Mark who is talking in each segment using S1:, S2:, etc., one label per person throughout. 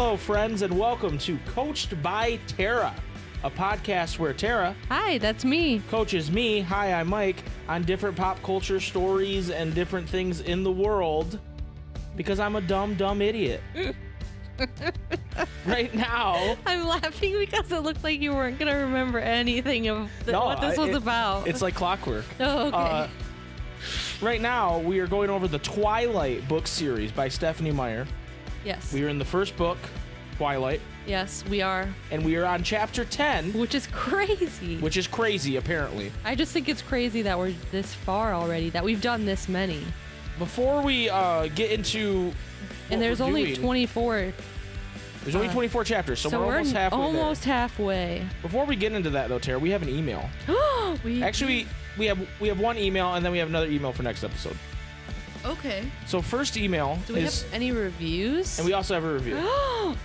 S1: Hello, friends, and welcome to Coached by Tara, a podcast where Tara...
S2: Hi, that's me.
S1: ...coaches me, hi, I'm Mike, on different pop culture stories and different things in the world because I'm a dumb idiot. Right now...
S2: I'm laughing because it looked like you weren't going to remember anything of what this was about.
S1: It's like clockwork.
S2: Oh, okay.
S1: Right now, we are going over the Twilight book series by Stephanie Meyer.
S2: Yes.
S1: We are in the first book, Twilight.
S2: Yes, we are.
S1: And we are on chapter 10.
S2: Which is crazy.
S1: Which is crazy, apparently.
S2: I just think it's crazy that we're this far already, that we've done this many.
S1: Before we get into
S2: and there's only 24.
S1: There's only 24 chapters, so we're almost halfway
S2: almost halfway.
S1: Before we get into that, though, Tara, we have an email. Actually, we have one email, and then we have another email for next episode.
S2: Okay.
S1: So first email
S2: Do we have any reviews?
S1: And we also have a review.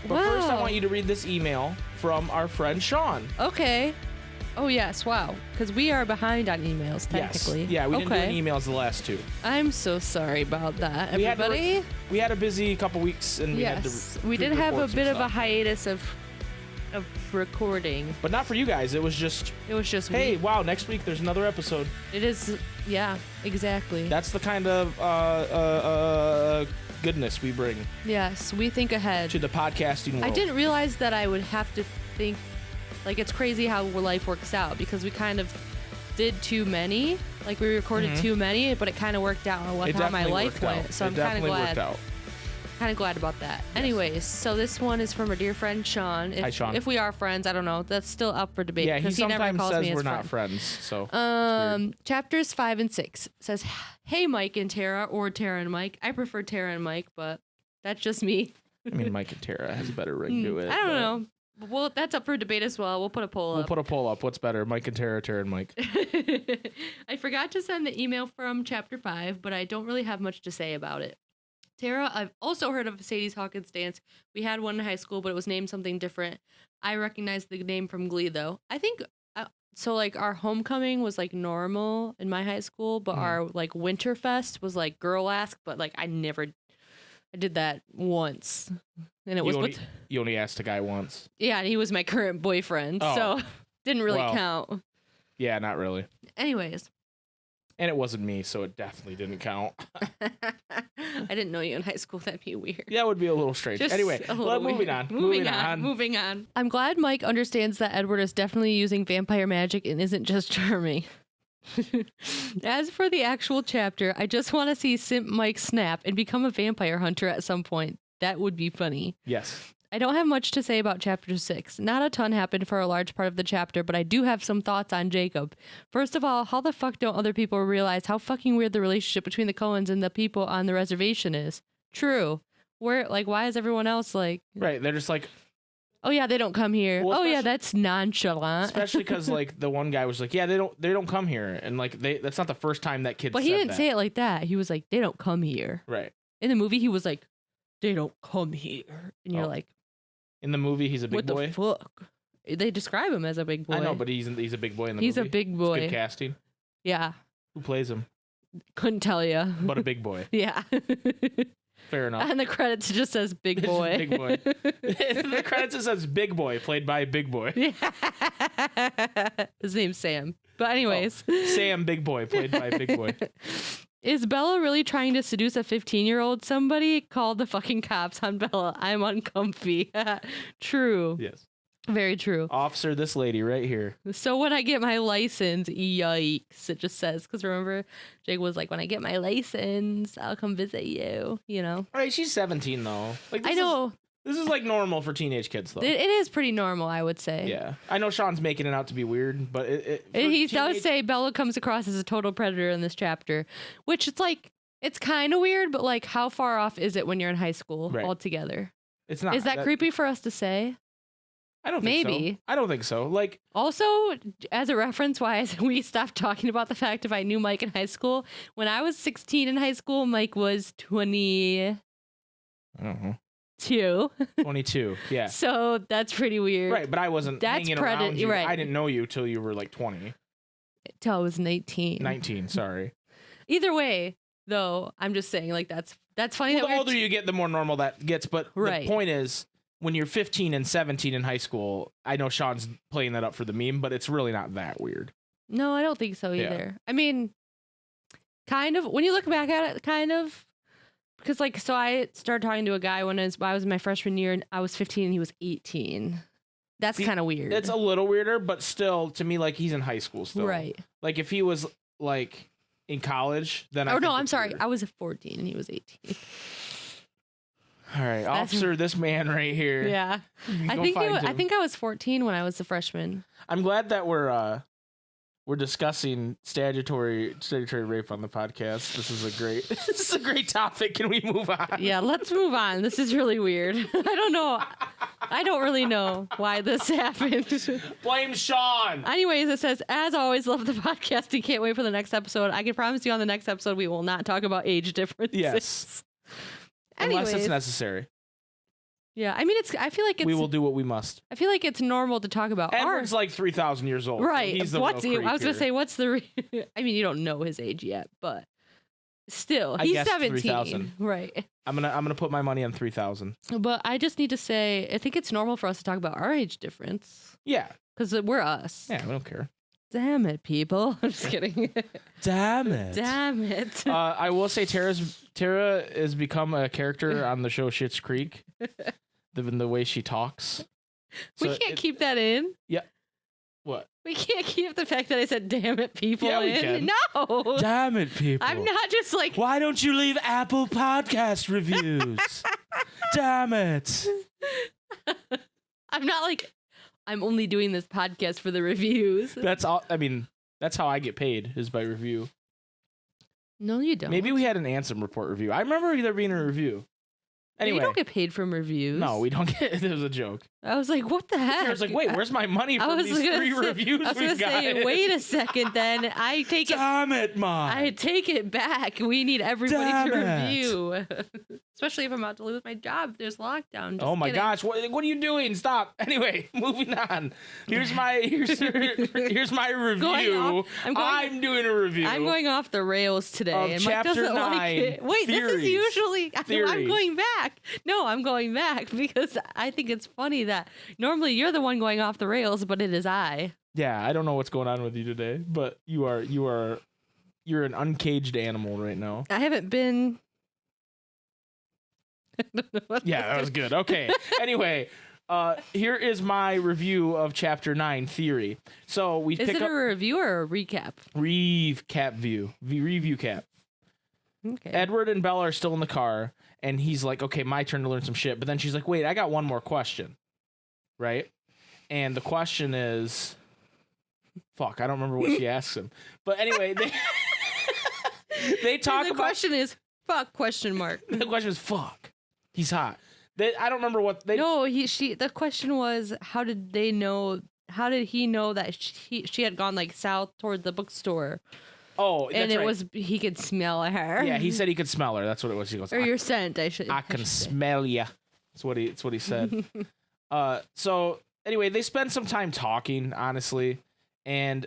S1: But first, I want you to read this email from our friend Sean.
S2: Okay. Oh, yes. Wow. Because we are behind on emails, technically.
S1: Yes. Yeah, we didn't do any emails the last two.
S2: I'm so sorry about that, everybody.
S1: We had a busy couple weeks, and we had to
S2: we did have a bit of a hiatus of recording.
S1: But not for you guys. It was just hey, wow, next week there's another episode.
S2: It is, yeah, exactly.
S1: That's the kind of goodness we bring.
S2: Yes, we think ahead.
S1: To the podcasting world.
S2: I didn't realize that I would have to think, like, it's crazy how life works out, because we kind of did too many. Like, we recorded too many, but it kind of worked out with how my life went. So I'm kind of glad. Kind of glad about that. Yes. Anyways, so this one is from our dear friend Sean.
S1: Hi, Sean.
S2: If we are friends, I don't know. That's still up for debate.
S1: Yeah, he
S2: sometimes
S1: never calls
S2: says
S1: me we're
S2: friend.
S1: not friends. So
S2: chapters 5 and 6 says, "Hey, Mike and Tara," or Tara and Mike. I prefer Tara and Mike, but that's just me.
S1: I mean, Mike and Tara has a better ring to it.
S2: I don't know. Well, that's up for debate as well. We'll put a poll up.
S1: We'll put a poll up. What's better, Mike and Tara, Tara and Mike?
S2: I forgot to send the email from chapter 5, but I don't really have much to say about it. Tara, I've also heard of Sadie Hawkins' dance. We had one in high school, but it was named something different. I recognize the name from Glee, though. I think, so, like, our homecoming was, like, normal in my high school, but our, like, Winterfest was, like, girl-esque, but, like, I did that once. And it
S1: You only asked a guy once.
S2: Yeah, and he was my current boyfriend, so didn't really count.
S1: Yeah, not really.
S2: Anyways.
S1: And it wasn't me, so it definitely didn't count.
S2: I didn't know you in high school. That'd be weird.
S1: Yeah, it would be a little strange. Anyway, moving on.
S2: I'm glad Mike understands that Edward is definitely using vampire magic and isn't just charming. As for the actual chapter, I just want to see Simp Mike snap and become a vampire hunter at some point. That would be funny.
S1: Yes.
S2: I don't have much to say about chapter 6. Not a ton happened for a large part of the chapter, but I do have some thoughts on Jacob. First of all, how the fuck don't other people realize how fucking weird the relationship between the Coens and the people on the reservation is? True. Why is everyone else like...
S1: Right, they're just like...
S2: Oh yeah, they don't come here. Well, yeah, that's nonchalant.
S1: Especially because, like, the one guy was like, yeah, they don't come here. And, like, that's not the first time that kid said that.
S2: But he didn't say it like that. He was like, they don't come here.
S1: Right.
S2: In the movie, he was like, they don't come here. And you're like...
S1: In the movie, he's a big boy.
S2: What the fuck? They describe him as a big boy.
S1: I know, but he's a big boy in the movie.
S2: He's a big boy.
S1: It's good casting.
S2: Yeah.
S1: Who plays him?
S2: Couldn't tell you.
S1: But a big boy.
S2: Yeah.
S1: Fair enough.
S2: And the credits just says big boy.
S1: Big boy. The credits just says big boy, played by big boy.
S2: Yeah. His name's Sam. But anyways.
S1: Sam Big Boy, played by big boy.
S2: Is Bella really trying to seduce a 15-year-old? Somebody called the fucking cops on Bella. I'm uncomfy. True.
S1: Yes.
S2: Very true.
S1: Officer, this lady right here.
S2: So when I get my license, yikes, it just says. Because remember, Jake was like, when I get my license, I'll come visit you, you know?
S1: All right, she's 17, though. Like,
S2: I know.
S1: This is like normal for teenage kids, though.
S2: It is pretty normal, I would say.
S1: Yeah. I know Sean's making it out to be weird, but
S2: he does say Bella comes across as a total predator in this chapter, which it's like, it's kind of weird, but like, how far off is it when you're in high school altogether?
S1: It's not.
S2: Is that creepy for us to say?
S1: I don't think so. I don't think so. Like,
S2: also, as a reference, why we stopped talking about the fact if I knew Mike in high school. When I was 16 in high school, Mike was 20.
S1: I don't know.
S2: 22,
S1: yeah.
S2: So that's pretty weird.
S1: Right, but I wasn't hanging around you.
S2: Right.
S1: I didn't know you till you were like 20.
S2: Till I was 19.
S1: 19, sorry.
S2: Either way, though, I'm just saying, like, that's funny.
S1: Well, the older you get, the more normal that gets. But the point is, when you're 15 and 17 in high school, I know Sean's playing that up for the meme, but it's really not that weird.
S2: No, I don't think so either. I mean, kind of. When you look back at it, kind of. Because, like, so I started talking to a guy when I was in my freshman year, and I was 15 and he was 18. That's kind of weird.
S1: It's a little weirder, but still, to me, like, he's in high school still.
S2: Right.
S1: Like, if he was, like, in college, then
S2: I'm sorry. I was 14 and he was 18.
S1: All right, officer, this man right here.
S2: Yeah. I think I was 14 when I was a freshman.
S1: I'm glad that we're discussing statutory rape on the podcast. This is a great topic. Can we move on?
S2: Yeah, let's move on. This is really weird. I don't know. I don't really know why this happened.
S1: Blame Sean.
S2: Anyways, it says, as always, love the podcast. You can't wait for the next episode. I can promise you on the next episode we will not talk about age differences.
S1: Yes.
S2: Anyways,
S1: unless it's necessary.
S2: Yeah, I mean, I feel like it's...
S1: We will do what we must.
S2: I feel like it's normal to talk about
S1: Edward's like 3,000 years old.
S2: Right.
S1: So he's the real creep
S2: I was going to
S1: here.
S2: say, what's the... I mean, you don't know his age yet, but still,
S1: I
S2: he's
S1: guess
S2: 17.
S1: 3,000.
S2: Right.
S1: I'm gonna put my money on 3,000.
S2: But I just need to say, I think it's normal for us to talk about our age difference.
S1: Yeah.
S2: Because we're us.
S1: Yeah, we don't care.
S2: Damn it, people. I'm just kidding.
S1: Damn it.
S2: Damn it.
S1: I will say Tara has become a character on the show Schitt's Creek. The way she talks.
S2: We can't keep that in.
S1: Yeah. What?
S2: We can't keep the fact that I said "damn it, people."
S1: Yeah, we
S2: in.
S1: can.
S2: No.
S1: Damn it, people.
S2: I'm not just like.
S1: Why don't you leave Apple Podcast reviews? Damn it.
S2: I'm not like. I'm only doing this podcast for the reviews.
S1: That's all. I mean, that's how I get paid, is by review.
S2: No, you don't.
S1: Maybe we had an Ansem Report review. I remember there being a review. Anyway.
S2: You don't get paid from reviews.
S1: No, we don't get. It was a joke.
S2: I was like, what the heck?
S1: I was like, wait, where's my money from these 3 reviews
S2: I was
S1: we
S2: gonna
S1: got?
S2: say, wait a second, then I take
S1: Damn it, Mom.
S2: I take it back. We need everybody
S1: Damn
S2: to
S1: it.
S2: review. Especially if I'm about to lose my job. There's lockdown. Just
S1: Oh my
S2: kidding.
S1: gosh, what are you doing? Stop. Anyway, moving on. Here's my review. I'm doing a review.
S2: I'm going off the rails today.
S1: Of
S2: and Mike
S1: chapter
S2: doesn't
S1: 9,
S2: like it. Wait,
S1: theories.
S2: this is usually I'm
S1: Theories.
S2: going back. No, I'm going back because I think it's funny that normally you're the one going off the rails, but it is I.
S1: Yeah, I don't know what's going on with you today, but you're an uncaged animal right now.
S2: I haven't been.
S1: Yeah, that was good. Okay. Anyway, here is my review of chapter 9, theory. So we
S2: Is
S1: pick
S2: it
S1: up
S2: a review or a recap?
S1: review cap.
S2: Okay.
S1: Edward and Bella are still in the car, and he's like, okay, my turn to learn some shit. But then she's like, wait, I got one more question. Right? And the question is, fuck, I don't remember what she asks him. But anyway, they talk
S2: the
S1: about...
S2: question is, fuck, question mark.
S1: The question is, fuck. He's hot. I don't remember what they...
S2: No, the question was, how did he know that she had gone like south toward the bookstore?
S1: Oh, that's
S2: and it
S1: right.
S2: was, he could smell her.
S1: Yeah, he said he could smell her. That's what it was. He goes,
S2: Or your scent, I should
S1: I can
S2: say.
S1: smell ya. That's what he said. So anyway, they spend some time talking, honestly, and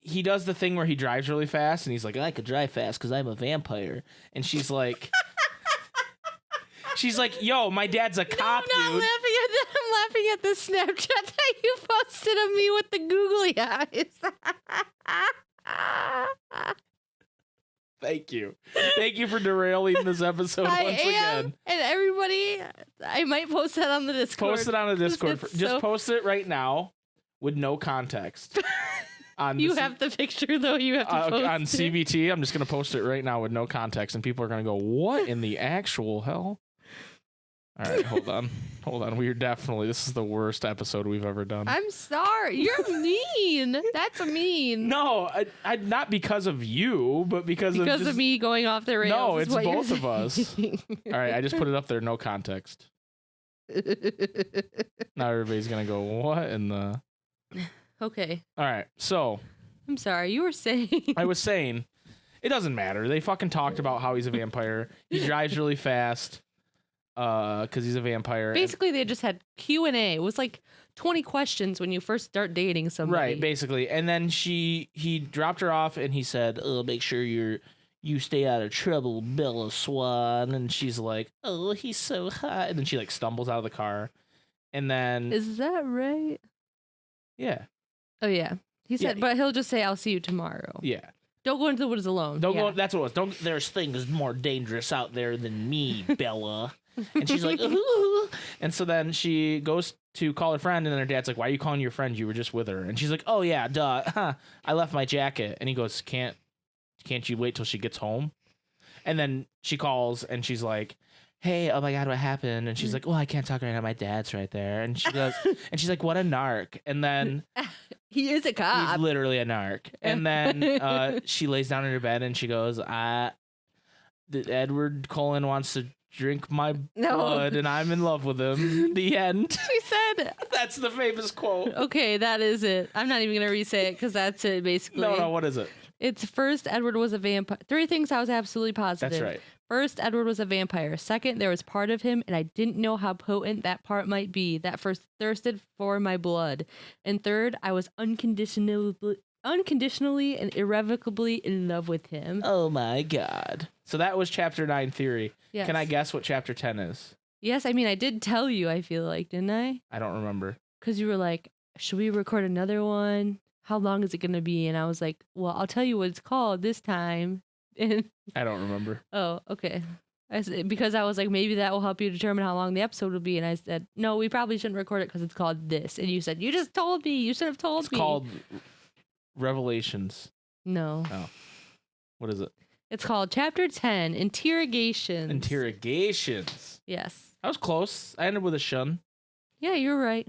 S1: he does the thing where he drives really fast, and he's like, I could drive fast because I'm a vampire. And she's like, yo, my dad's a cop,
S2: I'm not
S1: dude.
S2: laughing at that. I'm laughing at the Snapchat that you posted of me with the googly eyes.
S1: Thank you for derailing this episode once again.
S2: And everybody, I might post that on the Discord.
S1: Post it on the Discord.
S2: It's
S1: Just
S2: so-
S1: post it right now with no context.
S2: You have the picture though. You have to post
S1: on
S2: it.
S1: CBT. I'm just gonna post it right now with no context, and people are gonna go, "What in the actual hell?" All right, hold on. This is the worst episode we've ever done.
S2: I'm sorry. You're mean. That's mean.
S1: No, I not because of you, but because
S2: of me going off the rails.
S1: No,
S2: is
S1: it's
S2: what you're
S1: both of us.
S2: saying.
S1: All right, I just put it up there, no context. Now everybody's gonna go, "What in the?"
S2: Okay.
S1: All right, so
S2: I'm sorry. You were saying.
S1: I was saying, it doesn't matter. They fucking talked about how he's a vampire. He drives really fast, because he's a vampire.
S2: Basically, they just had Q&A. It was like 20 questions when you first start dating somebody.
S1: Right, basically. And then he dropped her off, and he said, "Oh, make sure you're you stay out of trouble, Bella Swan. And she's like, oh, he's so hot. And then she like stumbles out of the car. And then
S2: Is that right?
S1: yeah.
S2: Oh yeah. He said,
S1: Yeah.
S2: but he'll just say, I'll see you tomorrow.
S1: Yeah.
S2: Don't go into the woods alone.
S1: Don't
S2: Yeah.
S1: go. That's what it was. Don't. There's things more dangerous out there than me, Bella. And she's like, ooh. And so then she goes to call her friend, and then her dad's like, why are you calling your friend? You were just with her. And she's like, oh yeah, duh. Huh. I left my jacket. And he goes, can't you wait till she gets home? And then she calls, and she's like, hey, oh my God, what happened? And she's like, well, I can't talk right now. My dad's right there. And she goes, and she's like, what a narc. And then
S2: He is a cop.
S1: he's literally a narc. And then she lays down in her bed and she goes, Edward Cullen wants to drink my blood and I'm in love with him. The end.
S2: She said.
S1: That's the famous quote.
S2: Okay, that is it. I'm not even going to re-say it because that's it, basically.
S1: No, what is it?
S2: It's first, Edward was a vampire. 3 things I was absolutely positive.
S1: That's right.
S2: First, Edward was a vampire. Second, there was part of him, and I didn't know how potent that part might be. That first thirsted for my blood. And third, I was unconditionally and irrevocably in love with him.
S1: Oh my God. So that was chapter 9 theory.
S2: Yes.
S1: Can I guess what chapter 10 is?
S2: Yes, I mean, I did tell you, I feel like, didn't I?
S1: I don't remember.
S2: Because you were like, should we record another one? How long is it going to be? And I was like, well, I'll tell you what it's called this time. And
S1: I don't remember.
S2: oh, okay. I said, because I was like, maybe that will help you determine how long the episode will be. And I said, no, we probably shouldn't record it because it's called this. And you said, you just told me. You should have told
S1: It's
S2: me.
S1: called Revelations.
S2: No.
S1: Oh. What is it?
S2: It's called Chapter 10, Interrogations.
S1: Interrogations.
S2: Yes.
S1: I was close. I ended with a shun.
S2: Yeah, you're right.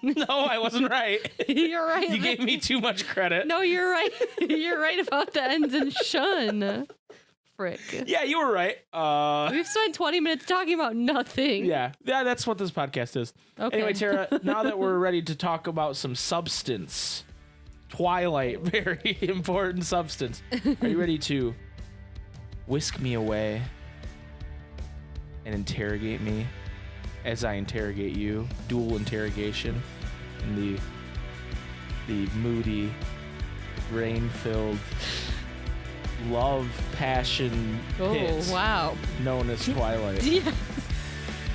S1: No, I wasn't right.
S2: You're right.
S1: You gave me too much credit.
S2: No, you're right. You're right about the ends in shun. Frick.
S1: Yeah, you were right.
S2: We've spent 20 minutes talking about nothing.
S1: Yeah, that's what this podcast is.
S2: Okay.
S1: Anyway, Tara, now that we're ready to talk about some substance, Twilight, very important substance. Are you ready to whisk me away and interrogate me as I interrogate you? Dual interrogation in the moody, rain-filled love passion pit
S2: wow.
S1: known as Twilight.
S2: Yes.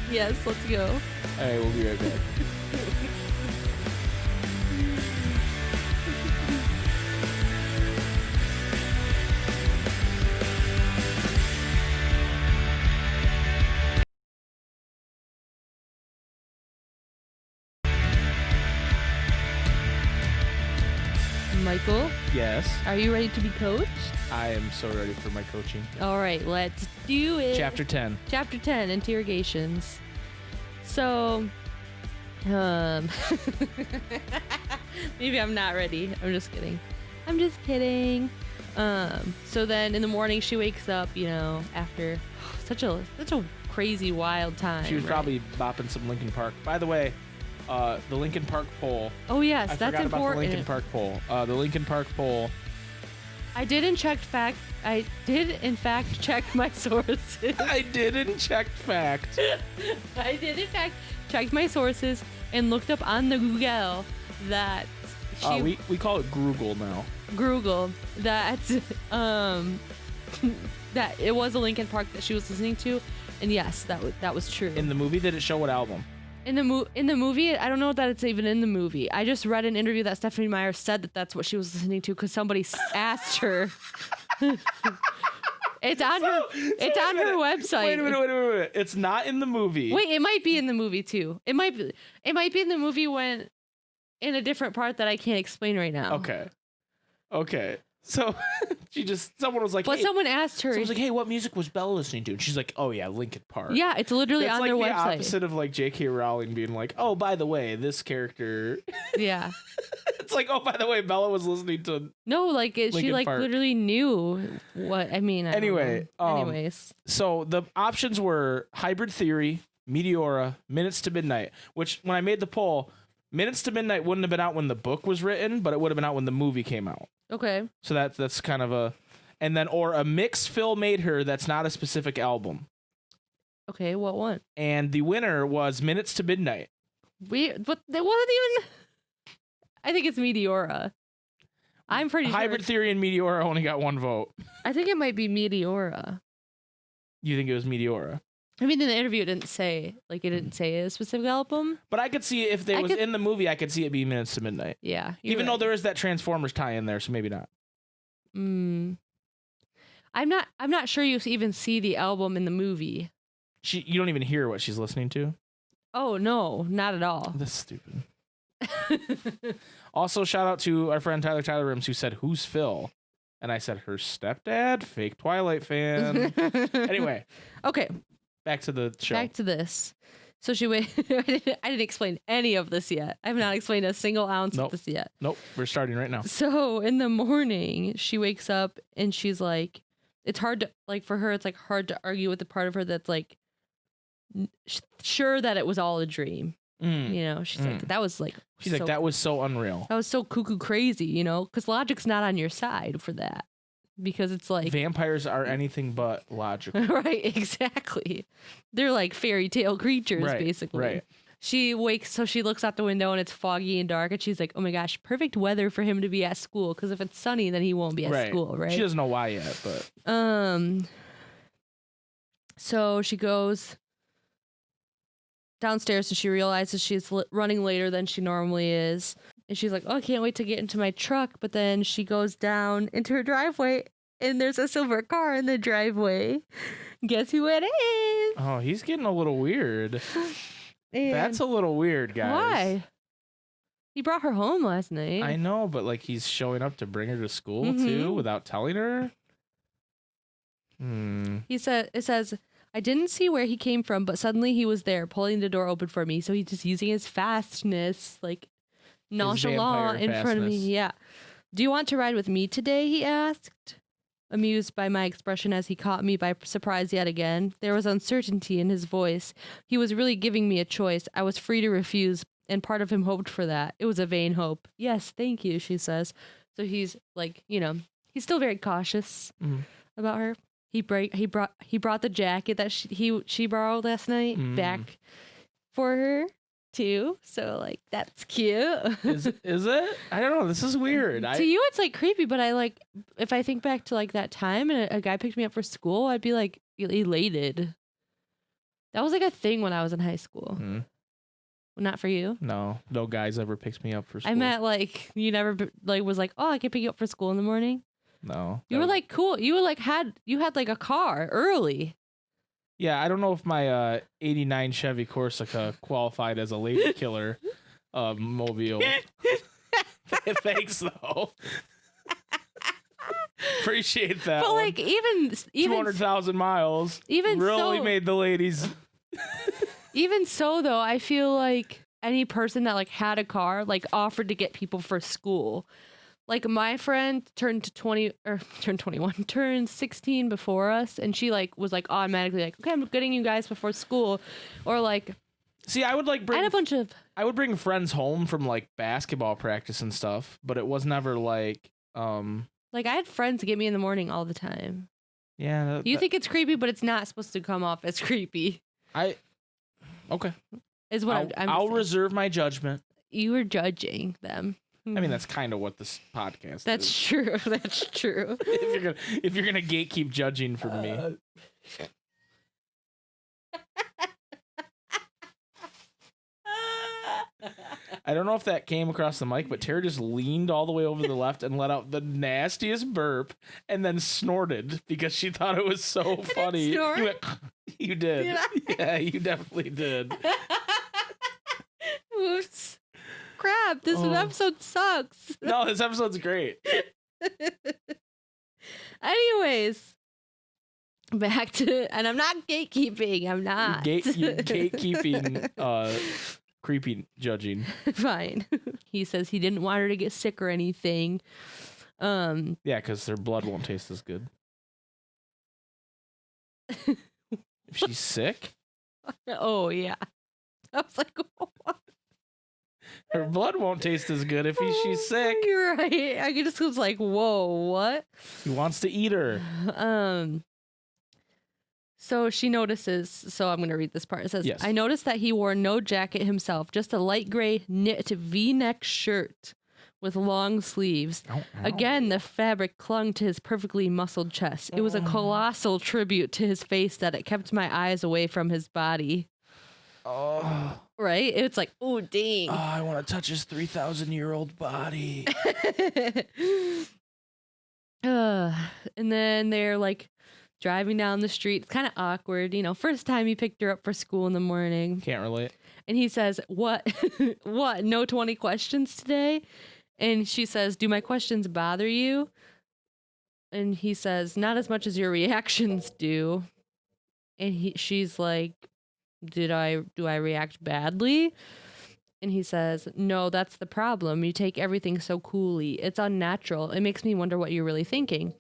S2: Yes, let's go.
S1: All right, we'll be right back.
S2: Michael,
S1: Yes,
S2: are you ready to be coached?
S1: I am so ready for my coaching.
S2: All right, let's do it.
S1: Chapter 10.
S2: Chapter 10, Interrogations. So, maybe I'm not ready. I'm just kidding. So then in the morning she wakes up, after such a crazy wild time.
S1: She was
S2: right?
S1: probably bopping some Linkin Park. By the way, the Linkin Park poll.
S2: Oh yes,
S1: I
S2: that's
S1: forgot
S2: important.
S1: about the Linkin Park poll. The Linkin Park poll.
S2: I did in fact check my sources.
S1: I didn't check fact.
S2: I did in fact check my sources and looked up on the Google that
S1: We call it Google now.
S2: Google that that it was a Linkin Park that she was listening to, and yes, that was true.
S1: In the movie, did it show what album?
S2: In the movie, I don't know that it's even in the movie. I just read an interview that Stephanie Meyer said that that's what she was listening to because somebody asked her. It's on her website.
S1: Wait a minute. It's not in the movie.
S2: Wait, it might be in the movie too. It might be in the movie when in a different part that I can't explain right now.
S1: Okay. So someone was like,
S2: But
S1: hey,
S2: someone asked her.
S1: someone was like, hey, what music was Bella listening to? And she's like, oh yeah, Linkin Park.
S2: Yeah, it's literally
S1: That's
S2: on
S1: like
S2: their
S1: the
S2: website.
S1: opposite of like J.K. Rowling being like, oh, by the way, this character.
S2: Yeah.
S1: It's like, oh, by the way, Bella was listening to.
S2: No, like she
S1: Linkin
S2: like
S1: Park.
S2: literally knew what I mean. I don't
S1: Anyway,
S2: know. Anyways,
S1: So the options were Hybrid Theory, Meteora, Minutes to Midnight. Which when I made the poll, Minutes to Midnight wouldn't have been out when the book was written, but it would have been out when the movie came out.
S2: okay.
S1: So that's kind of a, and then or a mix Phil made her that's not a specific album.
S2: Okay, what one?
S1: And the winner was Minutes to Midnight.
S2: But there wasn't even. I think it's Meteora. I'm pretty
S1: Hybrid
S2: sure.
S1: Theory and Meteora only got one vote.
S2: I think it might be Meteora.
S1: You think it was Meteora?
S2: I mean, in the interview, it didn't say a specific album.
S1: But I could see if they was in the movie, I could see it being Minutes to Midnight.
S2: Yeah.
S1: Even though there is that Transformers tie in there, so maybe not.
S2: I'm not sure you even see the album in the movie.
S1: You don't even hear what she's listening to?
S2: Oh, no, not at all.
S1: That's stupid. Also, shout out to our friend Tyler Rims, who said, "Who's Phil?" And I said, "Her stepdad, fake Twilight fan." Anyway.
S2: Okay.
S1: Back to the show.
S2: Back to this. So I didn't explain any of this yet. I have not explained a single ounce of this yet.
S1: Nope. We're starting right now.
S2: So in the morning, she wakes up and she's like, it's hard to, like, for her, it's like hard to argue with the part of her that's like, sure that it was all a dream. You know, she's like, that was like,
S1: she's like, that was so unreal.
S2: That was so cuckoo crazy, you know, because logic's not on your side for that. Because it's like
S1: vampires are anything but logical.
S2: Right, exactly. They're like fairy tale creatures, basically.
S1: Right.
S2: She wakes, so she looks out the window and it's foggy and dark, and she's like, "Oh my gosh, perfect weather for him to be at school. Because if it's sunny, then he won't be at school, right?"
S1: She doesn't know why yet, but
S2: so she goes downstairs and she realizes she's running later than she normally is. And she's like, "Oh, I can't wait to get into my truck." But then she goes down into her driveway and there's a silver car in the driveway. Guess who it is?
S1: Oh, he's getting a little weird.
S2: And
S1: that's a little weird, guys.
S2: Why? He brought her home last night.
S1: I know, but like he's showing up to bring her to school too without telling her.
S2: It says, "I didn't see where he came from, but suddenly he was there, pulling the door open for me. So he's just using his fastness, like nonchalant in front of me." Yeah. "Do you want to ride with me today?" he asked, amused by my expression as he caught me by surprise yet again. There was uncertainty in his voice. He was really giving me a choice. I was free to refuse, and part of him hoped for that. It was a vain hope. "Yes, thank you," she says. So he's like, you know, he's still very cautious about her. He brought the jacket that she borrowed last night back for her too. So like, that's cute.
S1: Is it? I don't know. This is weird.
S2: To you, it's like creepy, but I like, if I think back to like that time and a guy picked me up for school, I'd be like elated. That was like a thing when I was in high school. Not for you.
S1: No guys ever picked me up for school.
S2: I meant like you never like was like, "Oh, I can pick you up for school in the morning."
S1: No.
S2: You were like cool. You were like had like a car early.
S1: Yeah, I don't know if my 89 Chevy Corsica qualified as a lady killer mobile. Thanks though. Appreciate that.
S2: But like even
S1: 200,000 miles.
S2: Even
S1: really
S2: so,
S1: made the ladies.
S2: Even so though, I feel like any person that like had a car like offered to get people for school. Like my friend turned 16 before us, and she like was like automatically like, "Okay, I'm getting you guys before school," or like.
S1: See, I would like bring.
S2: I had a bunch of.
S1: I would bring friends home from like basketball practice and stuff, but it was never like.
S2: Like I had friends get me in the morning all the time.
S1: Yeah.
S2: You think it's creepy, but it's not supposed to come off as creepy.
S1: Okay.
S2: Is what
S1: I'll reserve my judgment.
S2: You were judging them.
S1: I mean, that's kind of what this podcast
S2: That's
S1: is.
S2: true. That's true.
S1: if you're gonna gatekeep judging from me. I don't know if that came across the mic, but Tara just leaned all the way over the left and let out the nastiest burp and then snorted because she thought it was so funny. You did. Yeah, you definitely did.
S2: Oops. Crap, this episode sucks.
S1: No, this episode's great.
S2: Anyways, back to, and I'm not gatekeeping. I'm not.
S1: Gatekeeping, creepy judging.
S2: Fine. He says he didn't want her to get sick or anything.
S1: Yeah, because their blood won't taste as good. If she's sick?
S2: Oh, yeah. I was like, what?
S1: Her blood won't taste as good if she's sick.
S2: You're right. I just was like, whoa, what?
S1: He wants to eat her.
S2: So she notices, so I'm going to read this part. It says,
S1: yes.
S2: "I noticed that he wore no jacket himself, just a light gray knit V-neck shirt with long sleeves.
S1: Ow, ow.
S2: Again, the fabric clung to his perfectly muscled chest. It was a colossal tribute to his face that it kept my eyes away from his body.
S1: Oh.
S2: Right? It's like, oh, dang.
S1: Oh, I want to touch his 3,000-year-old body.
S2: And then they're like driving down the street. It's kind of awkward. You know, first time he picked her up for school in the morning.
S1: Can't relate.
S2: And he says, what? What? No 20 questions today? And she says, do my questions bother you? And he says, not as much as your reactions do. And she's like, do I react badly? And he says, no, that's the problem. You take everything so coolly. It's unnatural. It makes me wonder what you're really thinking.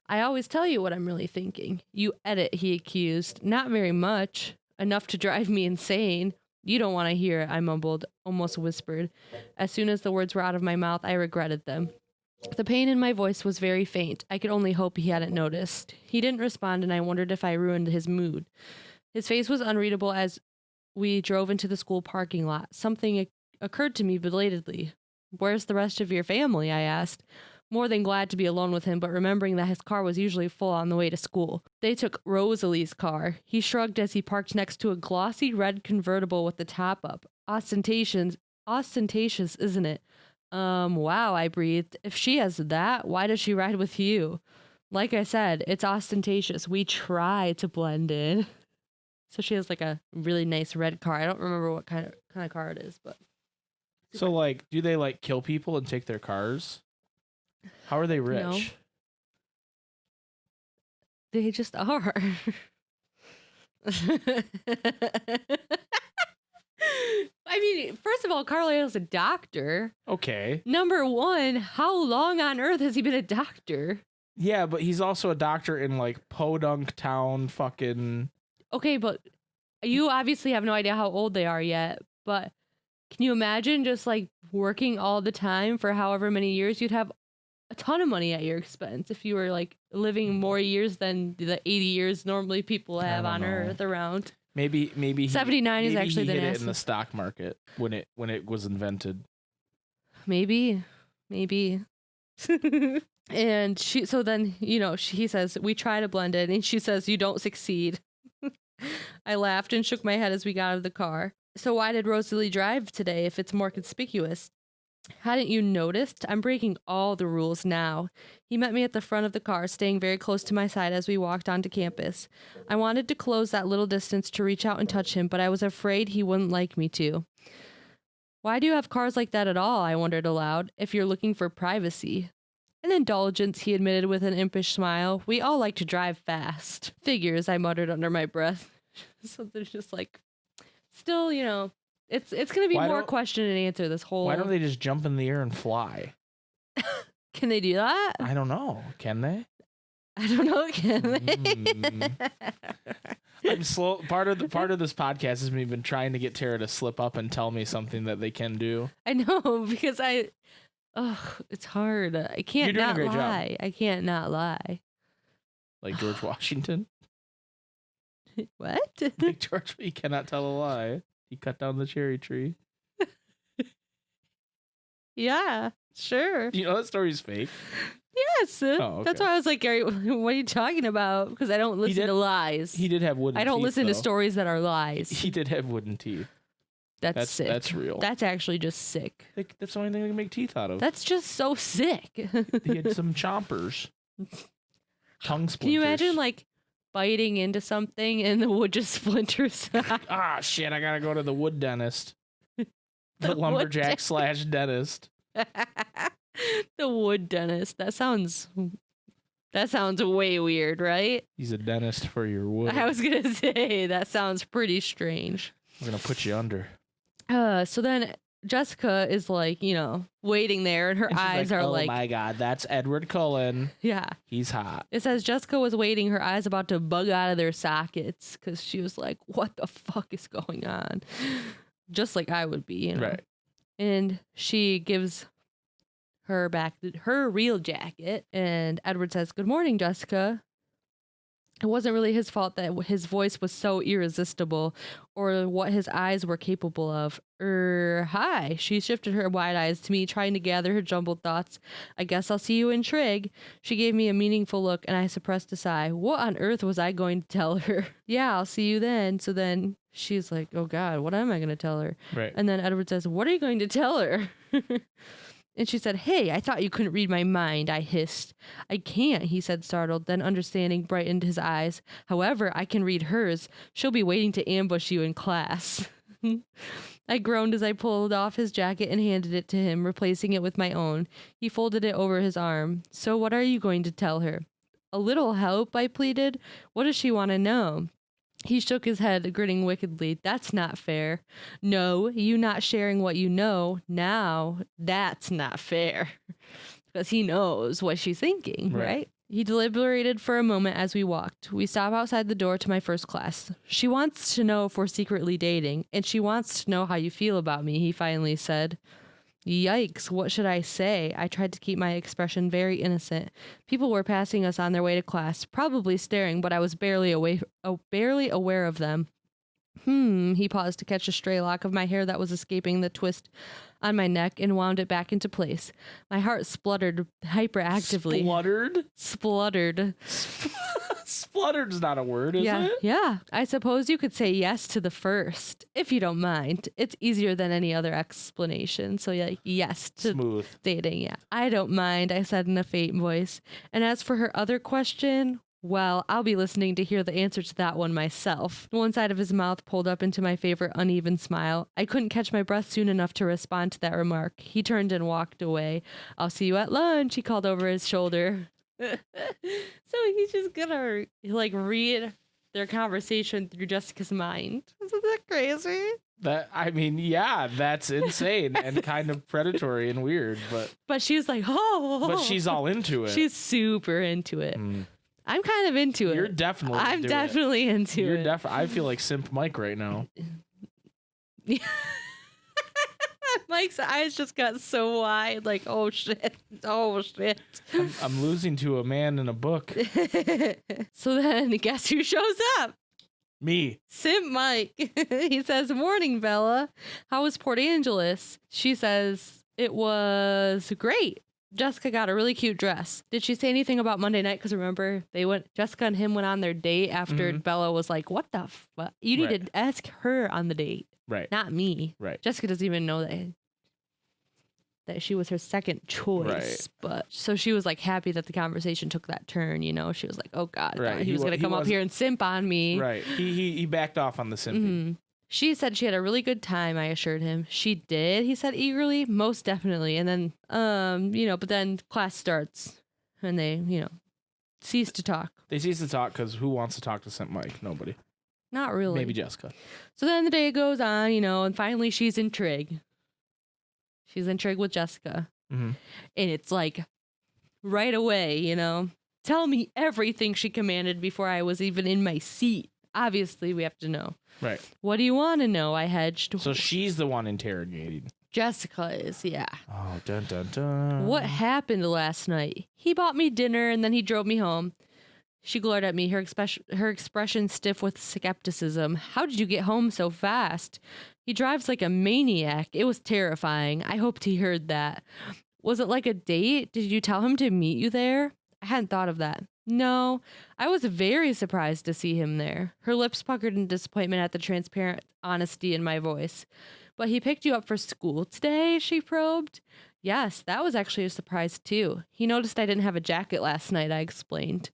S2: I always tell you what I'm really thinking. You edit, he accused. Not very much. Enough to drive me insane. You don't want to hear it, I mumbled, almost whispered. As soon as the words were out of my mouth, I regretted them. The pain in my voice was very faint. I could only hope he hadn't noticed. He didn't respond, and I wondered if I ruined his mood. His face was unreadable as we drove into the school parking lot. Something occurred to me belatedly. Where's the rest of your family? I asked, more than glad to be alone with him, but remembering that his car was usually full on the way to school. They took Rosalie's car. He shrugged as he parked next to a glossy red convertible with the top up. Ostentatious, isn't it? Wow, I breathed. If she has that, why does she ride with you? Like I said, it's ostentatious. We try to blend in. So she has like a really nice red car. I don't remember what kind of car it is, but.
S1: So like, do they like kill people and take their cars? How are they rich?
S2: No. They just are. I mean, first of all, Carlisle's a doctor.
S1: Okay.
S2: Number one, how long on earth has he been a doctor?
S1: Yeah, but he's also a doctor in like Podunk Town fucking...
S2: Okay, but you obviously have no idea how old they are yet, but can you imagine just like working all the time for however many years? You'd have a ton of money at your expense if you were like living more years than the 80 years normally people have on Earth around.
S1: Maybe
S2: 79 is actually
S1: he
S2: the
S1: hit it
S2: NASA.
S1: in the stock market when it was invented.
S2: Maybe. And he says, we try to blend it, and she says, you don't succeed. I laughed and shook my head as we got out of the car. So why did Rosalie drive today if it's more conspicuous? Hadn't you noticed? I'm breaking all the rules now. He met me at the front of the car, staying very close to my side as we walked onto campus. I wanted to close that little distance to reach out and touch him, but I was afraid he wouldn't like me to. Why do you have cars like that at all? I wondered aloud, if you're looking for privacy. An indulgence, he admitted with an impish smile. We all like to drive fast. Figures, I muttered under my breath. Something's just like, still, it's going to be more question and answer this whole...
S1: Why don't they just jump in the air and fly?
S2: Can they do that?
S1: I don't know. Can they?
S2: I don't know. Can they?
S1: I'm slow. Part of this podcast has me been trying to get Tara to slip up and tell me something that they can do.
S2: I know, because it's hard. I can't
S1: You're doing
S2: not
S1: a great
S2: lie.
S1: job.
S2: I can't not lie.
S1: Like George Washington.
S2: What?
S1: Like George, he cannot tell a lie. He cut down the cherry tree.
S2: Yeah, sure.
S1: Do you know that story's fake?
S2: Yes.
S1: Oh, okay.
S2: That's why I was like, what are you talking about? Because I don't listen to lies.
S1: He did have wooden teeth.
S2: I don't listen
S1: though.
S2: to stories that are lies.
S1: He did have wooden teeth.
S2: That's sick.
S1: That's real.
S2: That's actually just sick.
S1: That's the only thing they can make teeth out of.
S2: That's just so sick.
S1: He had some chompers. Tongue splinters.
S2: Can you imagine like biting into something and the wood just splinters?
S1: Ah, shit, I gotta go to the wood dentist. The lumberjack / dentist.
S2: The wood dentist. That sounds way weird, right?
S1: He's a dentist for your wood.
S2: I was gonna say that sounds pretty strange.
S1: We're gonna put you under.
S2: So then Jessica is like, waiting there, and her eyes are like,
S1: oh my God, that's Edward Cullen.
S2: Yeah.
S1: He's hot.
S2: It says Jessica was waiting, her eyes about to bug out of their sockets, because she was like, what the fuck is going on? Just like I would be,
S1: Right.
S2: And she gives her back her real jacket, and Edward says, good morning, Jessica. It wasn't really his fault that his voice was so irresistible or what his eyes were capable of. Hi. She shifted her wide eyes to me, trying to gather her jumbled thoughts. I guess I'll see you in Trig. She gave me a meaningful look, and I suppressed a sigh. What on earth was I going to tell her? Yeah, I'll see you then. So then she's like, oh God, what am I going to tell her?
S1: Right.
S2: And then Edward says, what are you going to tell her? And she said, hey, I thought you couldn't read my mind, I hissed. I can't, he said, startled, then understanding brightened his eyes. However, I can read hers. She'll be waiting to ambush you in class. I groaned as I pulled off his jacket and handed it to him, replacing it with my own. He folded it over his arm. So what are you going to tell her? A little help, I pleaded. What does she want to know? He shook his head, grinning wickedly. That's not fair. No, you not sharing what you know. Now, that's not fair. Because he knows what she's thinking, right? He deliberated for a moment as we walked. We stopped outside the door to my first class. She wants to know if we're secretly dating, and she wants to know how you feel about me, he finally said. Yikes, what should I say? I tried to keep my expression very innocent. People were passing us on their way to class, probably staring, but I was barely aware of them. He paused to catch a stray lock of my hair that was escaping the twist on my neck and wound it back into place. My heart spluttered hyperactively. Spluttered.
S1: Spluttered's not a word, is it?
S2: Yeah. I suppose you could say yes to the first, if you don't mind. It's easier than any other explanation. So yeah, yes to
S1: Smooth.
S2: dating. Yeah. I don't mind, I said in a faint voice. And as for her other question, well, I'll be listening to hear the answer to that one myself. One side of his mouth pulled up into my favorite uneven smile. I couldn't catch my breath soon enough to respond to that remark. He turned and walked away. I'll see you at lunch, he called over his shoulder. So he's just gonna like read their conversation through Jessica's mind. Isn't that crazy?
S1: That's insane and kind of predatory and weird,
S2: but she's like, oh,
S1: but she's all into it.
S2: She's super into it. I'm kind of into it.
S1: You're definitely.
S2: I'm definitely into
S1: You're
S2: it.
S1: I feel like Simp Mike right now.
S2: Mike's eyes just got so wide, like, oh shit.
S1: I'm losing to a man in a book.
S2: So then, guess who shows up?
S1: Me.
S2: Simp Mike. He says, morning, Bella. How was Port Angeles? She says, it was great. Jessica got a really cute dress. Did she say anything about Monday night? Because remember, Jessica and him went on their date after Bella was like, what the fuck? You need to ask her on the date.
S1: Right.
S2: Not me.
S1: Right.
S2: Jessica doesn't even know that she was her second choice.
S1: Right.
S2: But so she was like happy that the conversation took that turn, you know? She was like, oh God,
S1: right.
S2: he was going to come up here and simp on me.
S1: Right. He backed off on the simping.
S2: She said she had a really good time, I assured him. She did, he said eagerly. Most definitely. And then, but then class starts and they, cease to talk.
S1: They cease to talk because who wants to talk to Simp Mike? Nobody.
S2: Not really.
S1: Maybe Jessica. So
S2: then the day goes on, and finally she's in Trig. She's in Trig with Jessica.
S1: Mm-hmm.
S2: And it's like right away, tell me everything, she commanded before I was even in my seat. Obviously, we have to know.
S1: Right.
S2: What do you want to know? I hedged.
S1: So she's the one interrogating.
S2: Jessica is, yeah.
S1: Oh, dun, dun, dun.
S2: What happened last night? He bought me dinner and then he drove me home. She glared at me, her expression stiff with skepticism. How did you get home so fast? He drives like a maniac. It was terrifying. I hoped he heard that. Was it like a date? Did you tell him to meet you there? I hadn't thought of that. No, I was very surprised to see him there. Her lips puckered in disappointment at the transparent honesty in my voice. But he picked you up for school today, she probed. Yes, that was actually a surprise too. He noticed I didn't have a jacket last night, I explained.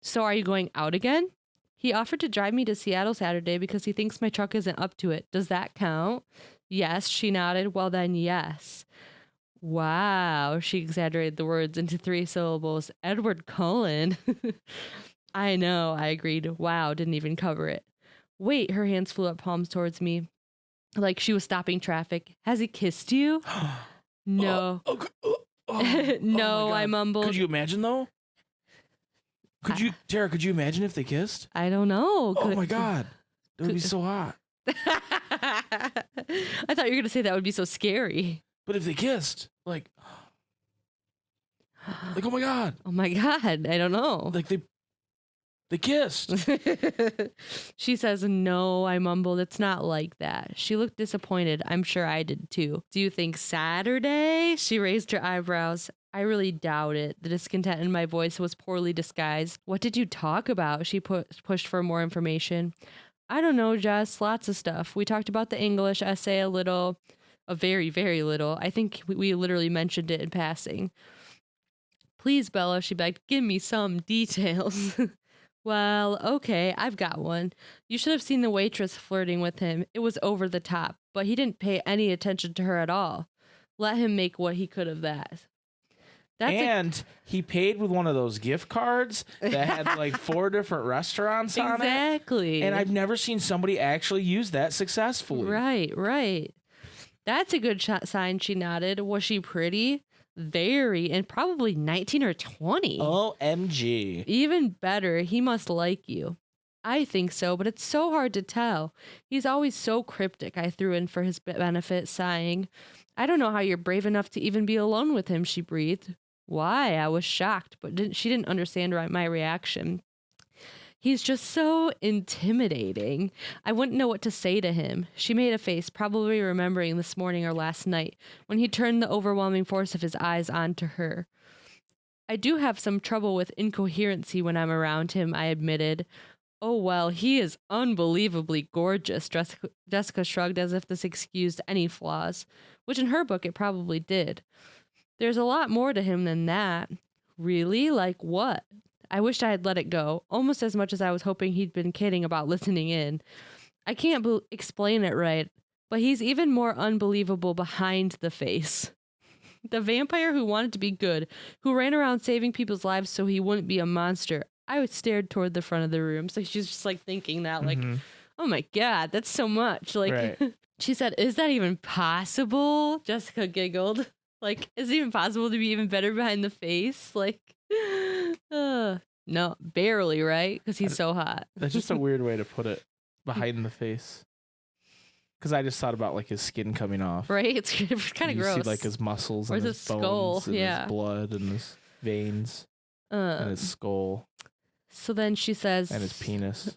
S2: So are you going out again? He offered to drive me to Seattle Saturday because he thinks my truck isn't up to it. Does that count? Yes, she nodded. Well then, yes. Wow, she exaggerated the words into 3 syllables. Edward Cullen. I know, I agreed. Wow, didn't even cover it. Wait, her hands flew up, palms towards me, like she was stopping traffic. Has he kissed you? No. No, I mumbled.
S1: Could you imagine though? Tara, could you imagine if they kissed?
S2: I don't know.
S1: Oh my God. That would be so hot.
S2: I thought you were going to say that would be so scary.
S1: But if they kissed, like, oh my God.
S2: Oh my God. I don't know.
S1: Like They kissed.
S2: She says, no, I mumbled. It's not like that. She looked disappointed. I'm sure I did too. Do you think Saturday? She raised her eyebrows. I really doubt it. The discontent in my voice was poorly disguised. What did you talk about? She pushed for more information. I don't know, Jess. Lots of stuff. We talked about the English essay a little, a very, very little. I think we literally mentioned it in passing. Please, Bella, she begged, give me some details. Well, okay, I've got one. You should have seen the waitress flirting with him. It was over the top, but he didn't pay any attention to her at all. Let him make what he could of that.
S1: He paid with one of those gift cards that had like 4 different restaurants on it.
S2: Exactly.
S1: And I've never seen somebody actually use that successfully.
S2: Right. That's a good sign, she nodded. Was she pretty? Very, and probably 19 or 20.
S1: OMG.
S2: Even better, he must like you. I think so, but it's so hard to tell. He's always so cryptic, I threw in for his benefit, sighing. I don't know how you're brave enough to even be alone with him, she breathed. Why? I was shocked, but she didn't understand my reaction. He's just so intimidating. I wouldn't know what to say to him. She made a face, probably remembering this morning or last night, when he turned the overwhelming force of his eyes onto her. I do have some trouble with incoherency when I'm around him, I admitted. Oh, well, he is unbelievably gorgeous, Jessica shrugged as if this excused any flaws, which in her book it probably did. There's a lot more to him than that. Really? Like what? I wished I had let it go, almost as much as I was hoping he'd been kidding about listening in. I can't explain it right, but he's even more unbelievable behind the face. The vampire who wanted to be good, who ran around saving people's lives so he wouldn't be a monster. I stared toward the front of the room, so she's just like thinking that, like, oh my God, that's so much. Like, right. She said, is that even possible? Jessica giggled. Like, is it even possible to be even better behind the face? Like, no, barely, right? Because he's so hot.
S1: That's just a weird way to put it, behind the face. Because I just thought about like his skin coming off.
S2: Right? It's kind of gross.
S1: You see like his muscles and his bones and his blood and his veins and his skull.
S2: So then she says...
S1: And his penis.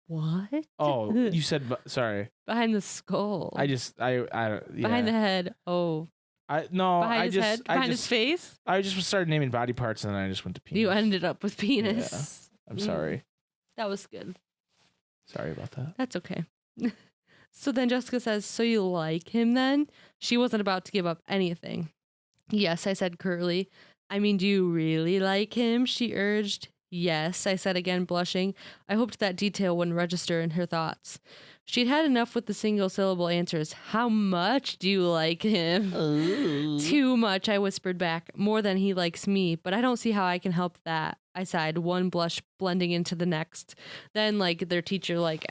S2: What?
S1: Oh, you said... Sorry.
S2: Behind the skull.
S1: Yeah.
S2: Behind the head. Oh. Behind his head? Behind his face?
S1: I just started naming body parts and then I just went to penis.
S2: You ended up with penis.
S1: Yeah. I'm sorry.
S2: That was good.
S1: Sorry about that.
S2: That's okay. So then Jessica says, so you like him then? She wasn't about to give up anything. Yes, I said curtly. I mean, do you really like him? She urged. Yes, I said again, blushing. I hoped that detail wouldn't register in her thoughts. She'd had enough with the single-syllable answers. How much do you like him? Ooh. Too much, I whispered back. More than he likes me, but I don't see how I can help that. I sighed, one blush blending into the next. Then, like, their teacher, like,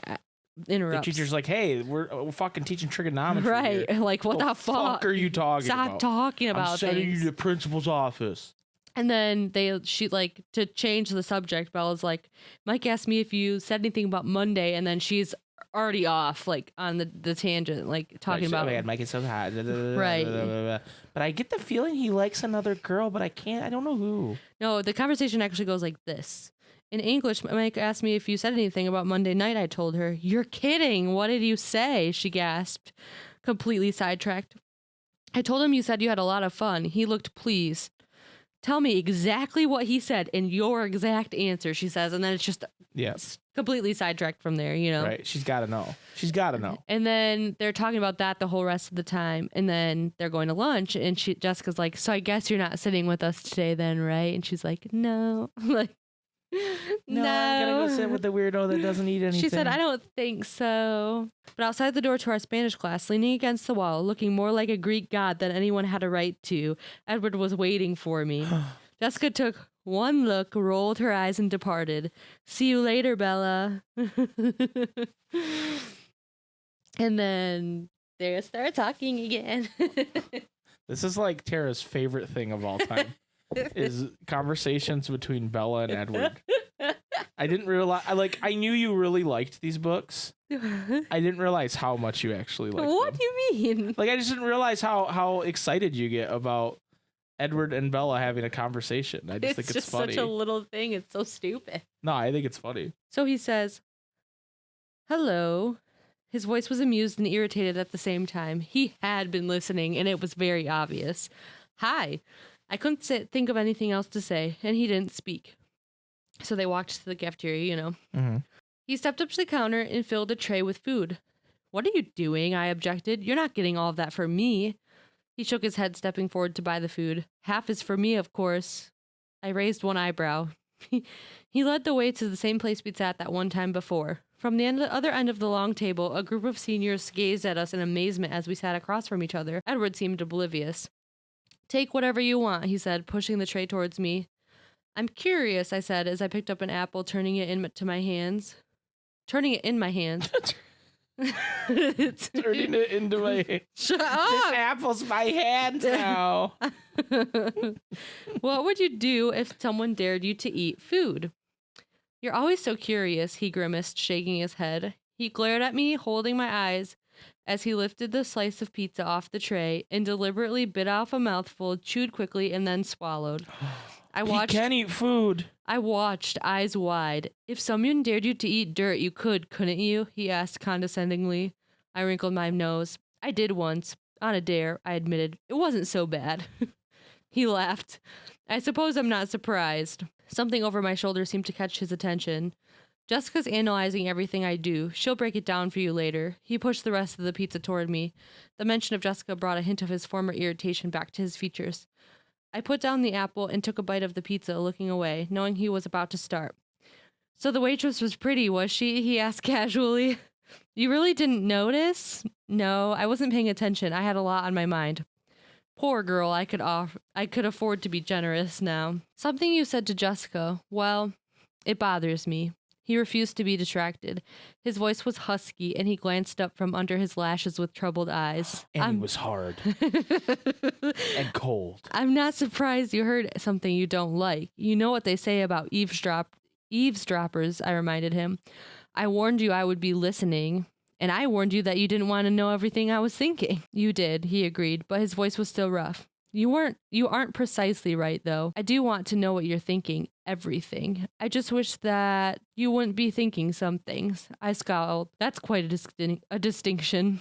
S2: interrupts.
S1: The teacher's like, hey, we're fucking teaching trigonometry.
S2: Right,
S1: here.
S2: Like, what the fuck
S1: are you talking about?
S2: Stop talking about
S1: I'm sending
S2: things.
S1: you to the principal's office.
S2: And then she like, to change the subject, Bella's like, Mike asked me if you said anything about Monday, and then she's already off, like, on the tangent, like, talking about...
S1: Oh my God, Mike is so hot.
S2: Right.
S1: But I get the feeling he likes another girl, but I don't know who.
S2: No, the conversation actually goes like this. In English, Mike asked me if you said anything about Monday night, I told her. You're kidding. What did you say? She gasped, completely sidetracked. I told him you said you had a lot of fun. He looked pleased. Tell me exactly what he said in your exact answer, she says. And then it's just completely sidetracked from there, you know?
S1: Right. She's got to know. She's got to know.
S2: And then they're talking about that the whole rest of the time. And then they're going to lunch. And Jessica's like, so I guess you're not sitting with us today then, right? And she's like, no. Like, no.
S1: I'm going to go sit with the weirdo that doesn't eat anything.
S2: She said, I don't think so. But outside the door to our Spanish class, leaning against the wall, looking more like a Greek god than anyone had a right to, Edward was waiting for me. Jessica took one look, rolled her eyes, and departed. See you later, Bella. And then they start talking again.
S1: This is like Tara's favorite thing of all time. Is conversations between Bella and Edward. I didn't realize, I knew you really liked these books. I didn't realize how much you actually liked
S2: What
S1: them.
S2: do you mean?
S1: Like, I just didn't realize how excited you get about Edward and Bella having a conversation. I just think it's
S2: just
S1: funny.
S2: such a little thing. It's so stupid.
S1: No, I think it's funny.
S2: So he says, hello. His voice was amused and irritated at the same time. He had been listening, and it was very obvious. Hi. I couldn't think of anything else to say, and he didn't speak. So they walked to the cafeteria, you know.
S1: Mm-hmm.
S2: He stepped up to the counter and filled a tray with food. What are you doing? I objected. You're not getting all of that for me. He shook his head, stepping forward to buy the food. Half is for me, of course. I raised one eyebrow. He led the way to the same place we'd sat that one time before. From the other end of the long table, a group of seniors gazed at us in amazement as we sat across from each other. Edward seemed oblivious. Take whatever you want, he said, pushing the tray towards me. I'm curious, I said as I picked up an apple, turning it into my hands. Turning it in my hands.
S1: Turning it into my hand.
S2: Shut
S1: This
S2: up!
S1: apple's my hand now.
S2: What would you do if someone dared you to eat food? You're always so curious, he grimaced, shaking his head. He glared at me, holding my eyes, as he lifted the slice of pizza off the tray and deliberately bit off a mouthful, chewed quickly, and then swallowed.
S1: He can eat food.
S2: I watched, eyes wide. If someone dared you to eat dirt, you could, couldn't you? He asked condescendingly. I wrinkled my nose. I did once. On a dare, I admitted. It wasn't so bad. He laughed. I suppose I'm not surprised. Something over my shoulder seemed to catch his attention. Jessica's analyzing everything I do. She'll break it down for you later. He pushed the rest of the pizza toward me. The mention of Jessica brought a hint of his former irritation back to his features. I put down the apple and took a bite of the pizza, looking away, knowing he was about to start. So the waitress was pretty, was she? He asked casually. You really didn't notice? No, I wasn't paying attention. I had a lot on my mind. Poor girl, I could afford to be generous now. Something you said to Jessica, well, it bothers me. He refused to be distracted. His voice was husky, and he glanced up from under his lashes with troubled eyes.
S1: And he was hard. And cold.
S2: I'm not surprised you heard something you don't like. You know what they say about eavesdroppers, I reminded him. I warned you I would be listening, and I warned you that you didn't want to know everything I was thinking. You did, he agreed, but his voice was still rough. You aren't precisely right, though. I do want to know what you're thinking. Everything. I just wish that you wouldn't be thinking some things. I scowled. That's quite a distinction.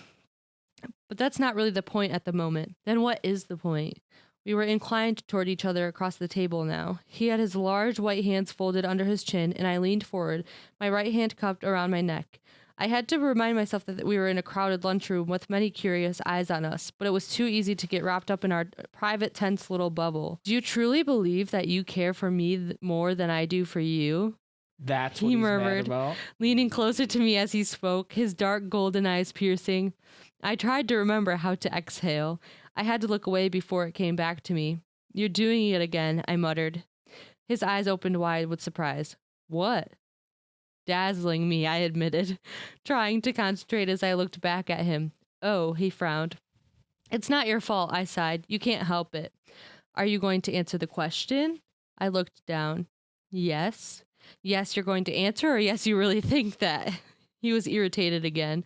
S2: But that's not really the point at the moment. Then what is the point? We were inclined toward each other across the table now. He had his large white hands folded under his chin, and I leaned forward, my right hand cupped around my neck. I had to remind myself that we were in a crowded lunchroom with many curious eyes on us, but it was too easy to get wrapped up in our private, tense little bubble. Do you truly believe that you care for me more than I do for you?
S1: That's what
S2: he
S1: he's
S2: murmured,
S1: mad about.
S2: leaning closer to me as he spoke, his dark golden eyes piercing. I tried to remember how to exhale. I had to look away before it came back to me. You're doing it again, I muttered. His eyes opened wide with surprise. What? Dazzling me, I admitted, trying to concentrate as I looked back at him. Oh, he frowned. It's not your fault, I sighed. You can't help it. Are you going to answer the question? I looked down. Yes. Yes, you're going to answer, or yes, you really think that? He was irritated again.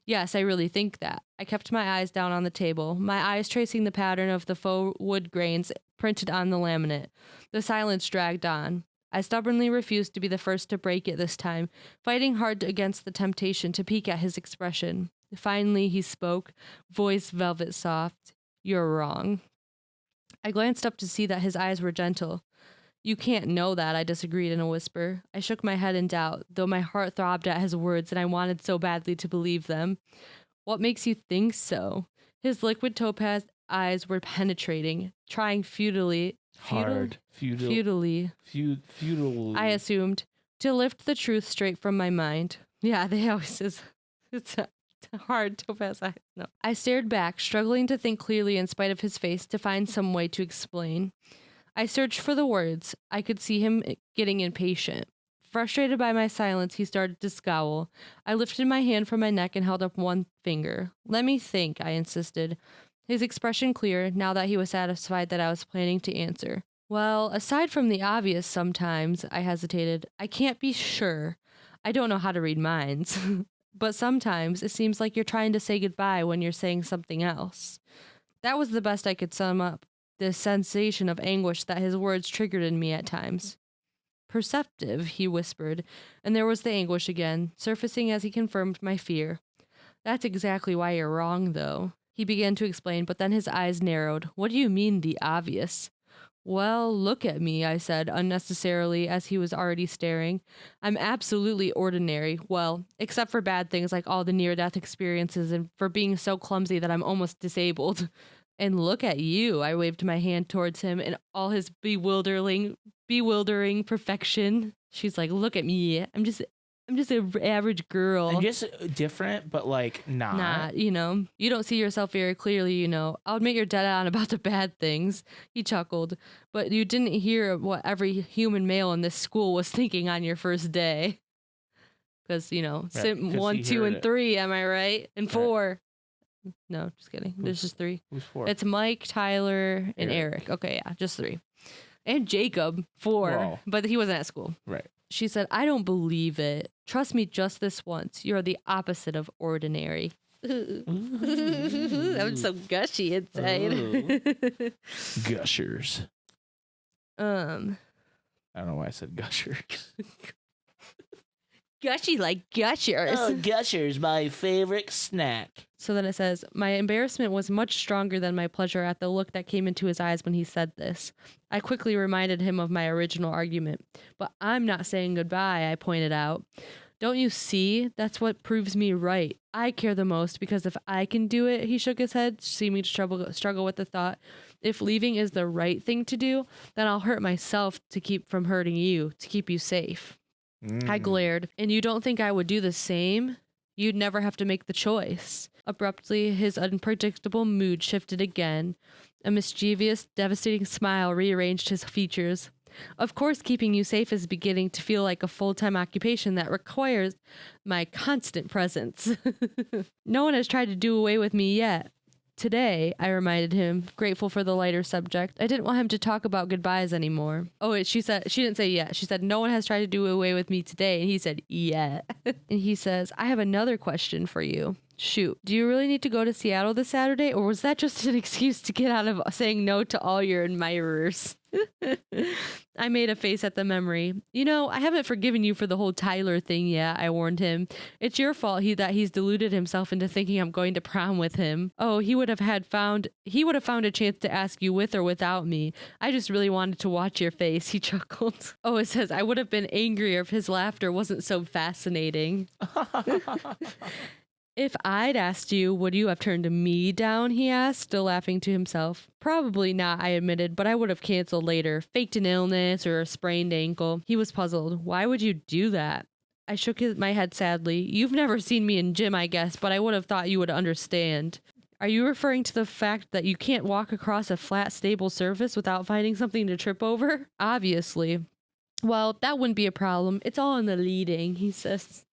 S2: Yes, I really think that. I kept my eyes down on the table, my eyes tracing the pattern of the faux wood grains printed on the laminate. The silence dragged on. I stubbornly refused to be the first to break it this time, fighting hard against the temptation to peek at his expression. Finally, he spoke, voice velvet soft. You're wrong. I glanced up to see that his eyes were gentle. You can't know that, I disagreed in a whisper. I shook my head in doubt, though my heart throbbed at his words and I wanted so badly to believe them. What makes you think so? His liquid topaz eyes were penetrating, trying futilely, I assumed, to lift the truth straight from my mind. Yeah, they always is. It's hard topaz eyes. No. I stared back, struggling to think clearly in spite of his face to find some way to explain. I searched for the words. I could see him getting impatient. Frustrated by my silence, he started to scowl. I lifted my hand from my neck and held up one finger. Let me think, I insisted. His expression clear, now that he was satisfied that I was planning to answer. Well, aside from the obvious sometimes, I hesitated. I can't be sure. I don't know how to read minds. But sometimes it seems like you're trying to say goodbye when you're saying something else. That was the best I could sum up the sensation of anguish that his words triggered in me at times. Perceptive, he whispered, and there was the anguish again, surfacing as he confirmed my fear. That's exactly why you're wrong, though. He began to explain, but then his eyes narrowed. What do you mean, the obvious? Well, look at me, I said, unnecessarily, as he was already staring. I'm absolutely ordinary. Well, except for bad things like all the near-death experiences and for being so clumsy that I'm almost disabled. And look at you, I waved my hand towards him in all his bewildering perfection. She's like, look at me. I'm just an average girl.
S1: I'm just different, but like not.
S2: You don't see yourself very clearly, I'll admit you're dead on about the bad things. He chuckled. But you didn't hear what every human male in this school was thinking on your first day. Because,
S1: Right,
S2: sim
S1: 'cause
S2: 1,
S1: he
S2: 2,
S1: heard
S2: and
S1: it.
S2: 3, am I right? And
S1: Right.
S2: 4. No, just kidding. There's just 3.
S1: Who's 4?
S2: It's Mike, Tyler, and Eric. Okay, yeah, just 3. And Jacob, 4.
S1: Whoa.
S2: But he wasn't at school.
S1: Right.
S2: She said, I don't believe it. Trust me just this once. You're the opposite of ordinary. I'm so gushy inside.
S1: Gushers.
S2: Um,
S1: I don't know why I said gushers.
S2: Gushy like gushers.
S1: Oh, gushers, my favorite snack.
S2: So then it says, my embarrassment was much stronger than my pleasure at the look that came into his eyes when he said this. I quickly reminded him of my original argument. But I'm not saying goodbye, I pointed out. Don't you see? That's what proves me right. I care the most because if I can do it, he shook his head, seeming to struggle with the thought. If leaving is the right thing to do, then I'll hurt myself to keep from hurting you, to keep you safe. I glared. And you don't think I would do the same? You'd never have to make the choice. Abruptly, his unpredictable mood shifted again. A mischievous, devastating smile rearranged his features. Of course, keeping you safe is beginning to feel like a full-time occupation that requires my constant presence. No one has tried to do away with me yet. Today, I reminded him, grateful for the lighter subject. I didn't want him to talk about goodbyes anymore. Oh, wait, she didn't say yet. She said, no one has tried to do away with me today. And he said, yeah. And he says, I have another question for you. Shoot, do you really need to go to Seattle this Saturday? Or was that just an excuse to get out of saying no to all your admirers? I made a face at the memory. I haven't forgiven you for the whole Tyler thing yet, I warned him. It's your fault that he's deluded himself into thinking I'm going to prom with him. Oh, he would have found a chance to ask you with or without me. I just really wanted to watch your face, he chuckled. Oh, it says, I would have been angrier if his laughter wasn't so fascinating. If I'd asked you, would you have turned me down, he asked, still laughing to himself. Probably not, I admitted, but I would have canceled later, faked an illness or a sprained ankle. He was puzzled. Why would you do that? I shook my head sadly. You've never seen me in gym, I guess, but I would have thought you would understand. Are you referring to the fact that you can't walk across a flat, stable surface without finding something to trip over? Obviously. Well, that wouldn't be a problem. It's all in the leading, he says.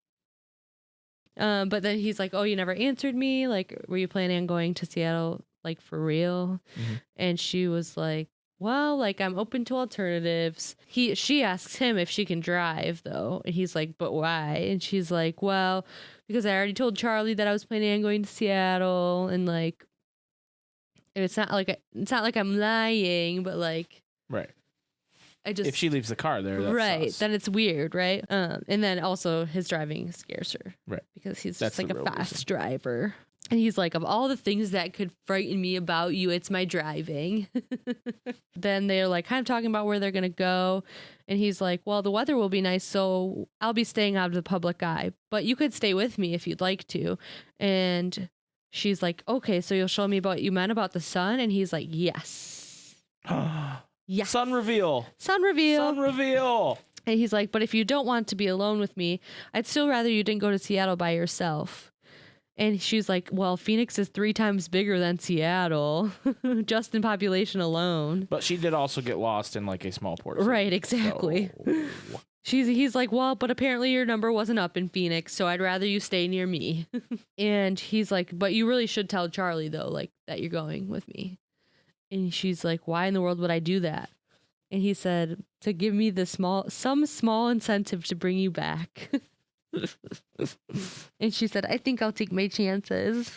S2: But then he's like, oh, you never answered me. Like, were you planning on going to Seattle, like, for real? Mm-hmm. And she was like, well, like, I'm open to alternatives. She asks him if she can drive, though. And he's like, but why? And she's like, well, because I already told Charlie that I was planning on going to Seattle. And, like, it's not like I'm lying, but, like.
S1: Right. If she leaves the car there, that's
S2: right,
S1: sus.
S2: then it's weird, right? And then also his driving scares her,
S1: right?
S2: Because he's
S1: that's
S2: just like a fast driver, and he's like, of all the things that could frighten me about you, it's my driving. Then they're like kind of talking about where they're gonna go, and he's like, well, the weather will be nice, so I'll be staying out of the public eye, but you could stay with me if you'd like to. And she's like, okay, so you'll show me what you meant about the sun? And he's like, yes. Yeah.
S1: Sun reveal.
S2: And he's like, but if you don't want to be alone with me, I'd still rather you didn't go to Seattle by yourself. And she's like, well, Phoenix is 3 times bigger than Seattle, just in population alone.
S1: But she did also get lost in like a small port city.
S2: Right, exactly. So. He's like, well, but apparently your number wasn't up in Phoenix, so I'd rather you stay near me. And he's like, but you really should tell Charlie, though, like, that you're going with me. And she's like, why in the world would I do that? And he said, to give me some small incentive to bring you back. And she said, I think I'll take my chances.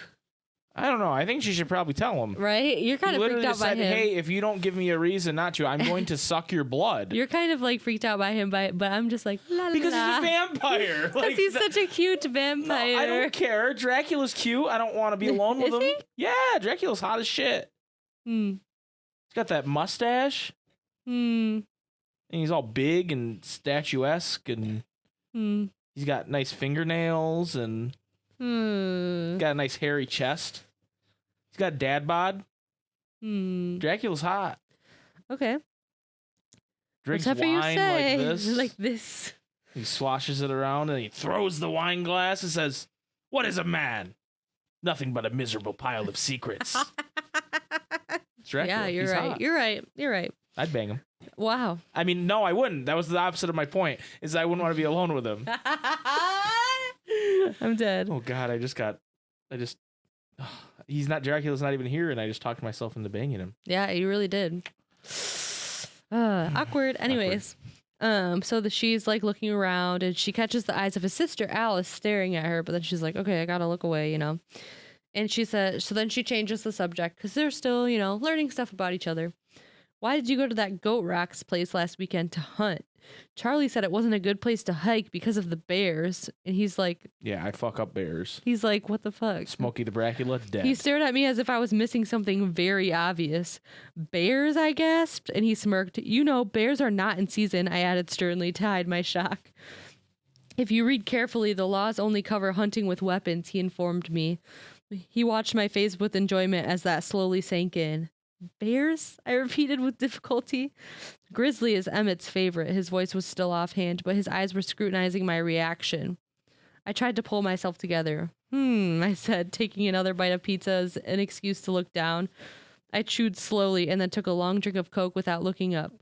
S1: I don't know. I think she should probably tell him.
S2: Right? You're kind of freaked out by him.
S1: Hey, if you don't give me a reason not to, I'm going to suck your blood.
S2: You're kind of like freaked out by him, but I'm just like, la la.
S1: Because he's a vampire.
S2: Because he's such a cute vampire.
S1: No, I don't care. Dracula's cute. I don't want to be alone with him.
S2: He?
S1: Yeah, Dracula's hot as shit.
S2: Hmm.
S1: He's got that mustache.
S2: Hmm.
S1: And he's all big and statuesque, and he's got nice fingernails, and got a nice hairy chest. He's got dad bod. Dracula's hot.
S2: Okay.
S1: Drinks
S2: Whatever you
S1: wine
S2: say.
S1: like this.
S2: Like this.
S1: He swashes it around and he throws the wine glass and says, "What is a man? Nothing but a miserable pile of secrets." Dracula.
S2: Yeah, you're
S1: He's
S2: right.
S1: hot.
S2: You're right.
S1: I'd bang him.
S2: Wow.
S1: I mean, no, I wouldn't. That was the opposite of my point, is I wouldn't want to be alone with him.
S2: I'm dead.
S1: Oh, God, he's not, Dracula's not even here, and I just talked myself into banging him.
S2: Yeah, you really did. Awkward. Anyways, so she's like looking around, and she catches the eyes of his sister Alice staring at her, but then she's like, okay, I gotta look away, And she says, so then she changes the subject because they're still, learning stuff about each other. Why did you go to that Goat Rock's place last weekend to hunt? Charlie said it wasn't a good place to hike because of the bears. And he's like...
S1: Yeah, I fuck up bears.
S2: He's like, what the fuck?
S1: Smokey the Dracula, dead.
S2: He stared at me as if I was missing something very obvious. Bears, I gasped, and he smirked. Bears are not in season, I added sternly to hide my shock. If you read carefully, the laws only cover hunting with weapons, he informed me. He watched my face with enjoyment as that slowly sank in. Bears? I repeated with difficulty. Grizzly is Emmett's favorite. His voice was still offhand, but his eyes were scrutinizing my reaction. I tried to pull myself together. I said, taking another bite of pizza as an excuse to look down. I chewed slowly and then took a long drink of Coke without looking up.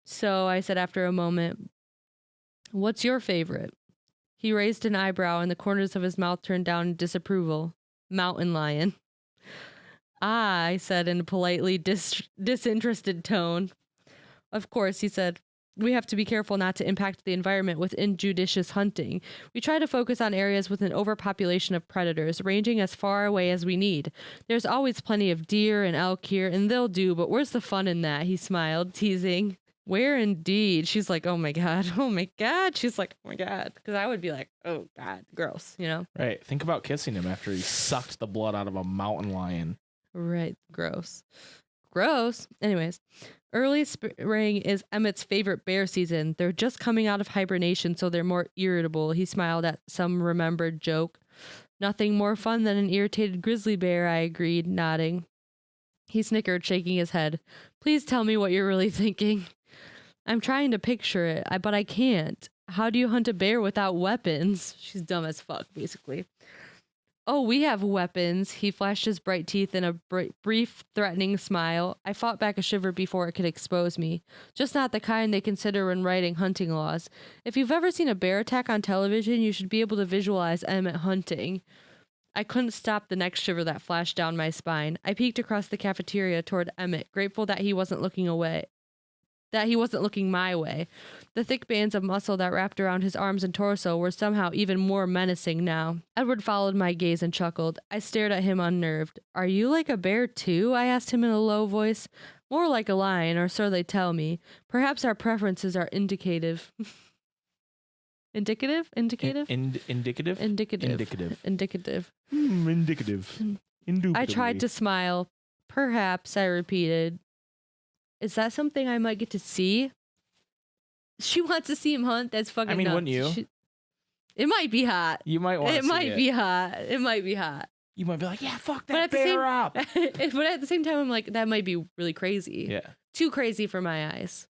S2: So I said after a moment, "What's your favorite?" He raised an eyebrow and the corners of his mouth turned down in disapproval. Mountain lion. "Ah," I said in a politely disinterested tone. "Of course," he said. "We have to be careful not to impact the environment with injudicious hunting. We try to focus on areas with an overpopulation of predators, ranging as far away as we need. There's always plenty of deer and elk here, and they'll do, but where's the fun in that?" He smiled, teasing. "Where indeed?" She's like, "Oh my God, oh my God." She's like, "Oh my God." Because I would be like, "Oh God, gross,"
S1: Right. Think about kissing him after he sucked the blood out of a mountain lion.
S2: Right. Gross. Anyways, early spring is Emmett's favorite bear season. They're just coming out of hibernation, so they're more irritable. He smiled at some remembered joke. "Nothing more fun than an irritated grizzly bear," I agreed, nodding. He snickered, shaking his head. "Please tell me what you're really thinking." "I'm trying to picture it, but I can't. How do you hunt a bear without weapons?" She's dumb as fuck, basically. "Oh, we have weapons." He flashed his bright teeth in a brief, threatening smile. I fought back a shiver before it could expose me. "Just not the kind they consider when writing hunting laws. If you've ever seen a bear attack on television, you should be able to visualize Emmett hunting." I couldn't stop the next shiver that flashed down my spine. I peeked across the cafeteria toward Emmett, grateful that he wasn't looking my way. The thick bands of muscle that wrapped around his arms and torso were somehow even more menacing now. Edward followed my gaze and chuckled. I stared at him unnerved. "Are you like a bear too?" I asked him in a low voice. "More like a lion, or so they tell me. Perhaps our preferences are indicative." Indicative?
S1: Indicative?
S2: Indicative.
S1: Indicative.
S2: I tried to smile. "Perhaps," I repeated. "Is that something I might get to see?" She wants to see him hunt. That's fucking nuts.
S1: Wouldn't you?
S2: It might be hot.
S1: You might want to see it.
S2: It might be hot. It might be hot.
S1: You might be like, "Yeah, fuck that bear up."
S2: But at the same time, I'm like, that might be really crazy.
S1: Yeah.
S2: Too crazy for my eyes.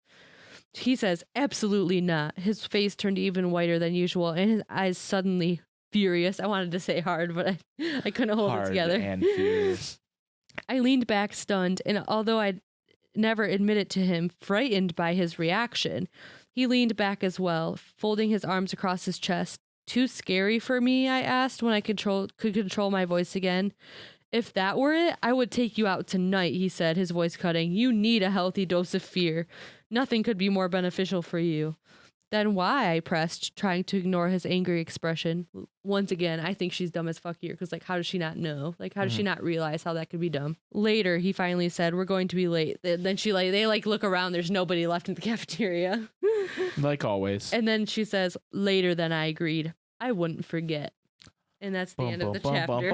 S2: He says, "Absolutely not." His face turned even whiter than usual, and his eyes suddenly furious. I wanted to say hard, but I couldn't hold it together.
S1: Hard and furious.
S2: I leaned back stunned, and although I'd never admitted to him, frightened by his reaction, he leaned back as well, folding his arms across his chest. "Too scary for me?" I asked when I could control my voice again. "If that were it, I would take you out tonight," he said, his voice cutting. "You need a healthy dose of fear. Nothing could be more beneficial for you." Then why? I pressed, trying to ignore his angry expression. Once again, I think she's dumb as fuck here, because, like, how does she not know? Like, how does she not realize how that could be dumb? Later, he finally said, we're going to be late. Then they look around. There's nobody left in the cafeteria.
S1: Like always.
S2: And then she says, later than I agreed. I wouldn't forget. And that's the end of the chapter.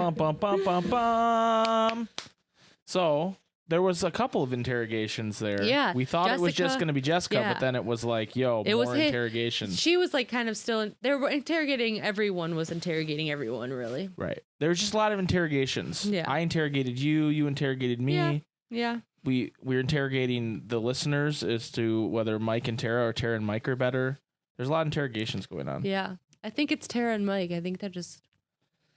S1: So there was a couple of interrogations there.
S2: Yeah.
S1: We thought it was just going to be Jessica, but then it was like, more interrogations.
S2: She was like kind of still, they were interrogating everyone, really.
S1: Right. There was just a lot of interrogations.
S2: Yeah.
S1: I interrogated you. You interrogated me.
S2: Yeah.
S1: We're interrogating the listeners as to whether Mike and Tara or Tara and Mike are better. There's a lot of interrogations going on.
S2: Yeah. I think it's Tara and Mike. I think they're just...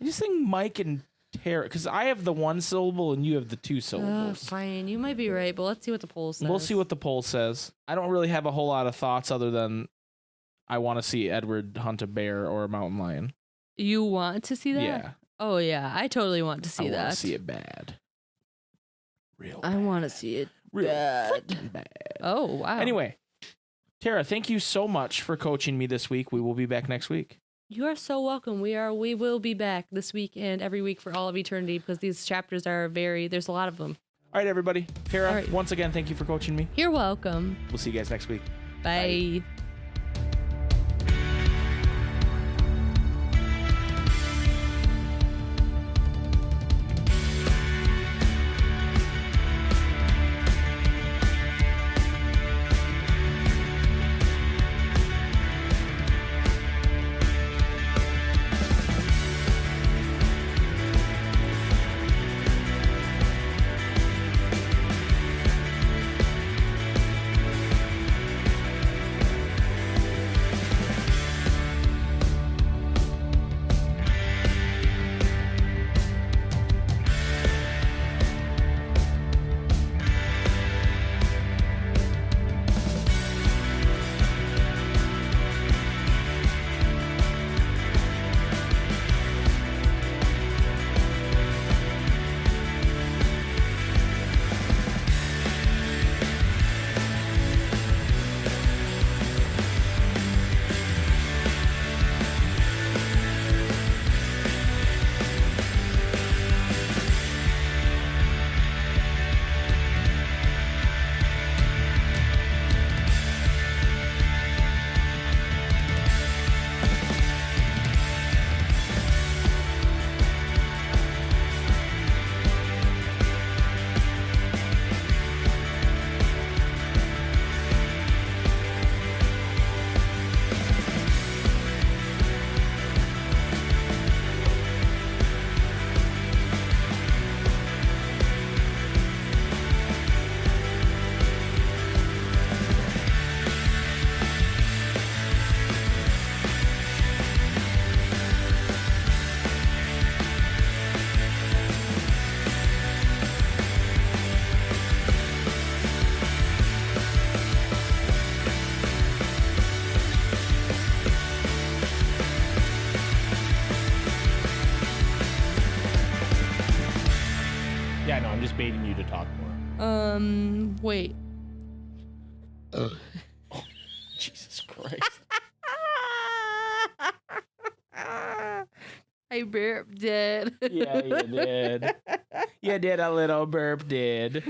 S1: I just think Mike and Tara, because I have the one syllable and you have the two syllables.
S2: Fine, you might be right, but let's see what the poll says.
S1: We'll see what the poll says. I don't really have a whole lot of thoughts other than I want to see Edward hunt a bear or a mountain lion.
S2: You want to see that?
S1: Yeah.
S2: Oh, yeah. I totally want to see that.
S1: I want to see it bad. Real bad.
S2: I want to see it
S1: real
S2: bad.
S1: Bad.
S2: Oh, wow.
S1: Anyway, Tara, thank you so much for coaching me this week. We will be back next week.
S2: You are so welcome. We will be back this week and every week for all of eternity, because these chapters are there's a lot of them.
S1: All right, everybody. Tara, once again, thank you for coaching me.
S2: You're welcome.
S1: We'll see you guys next week.
S2: Bye.
S1: Bye. just baiting you to talk more.
S2: Wait.
S1: Oh, Jesus Christ.
S2: I burped it.
S1: Yeah, you did. You did a little burp, did.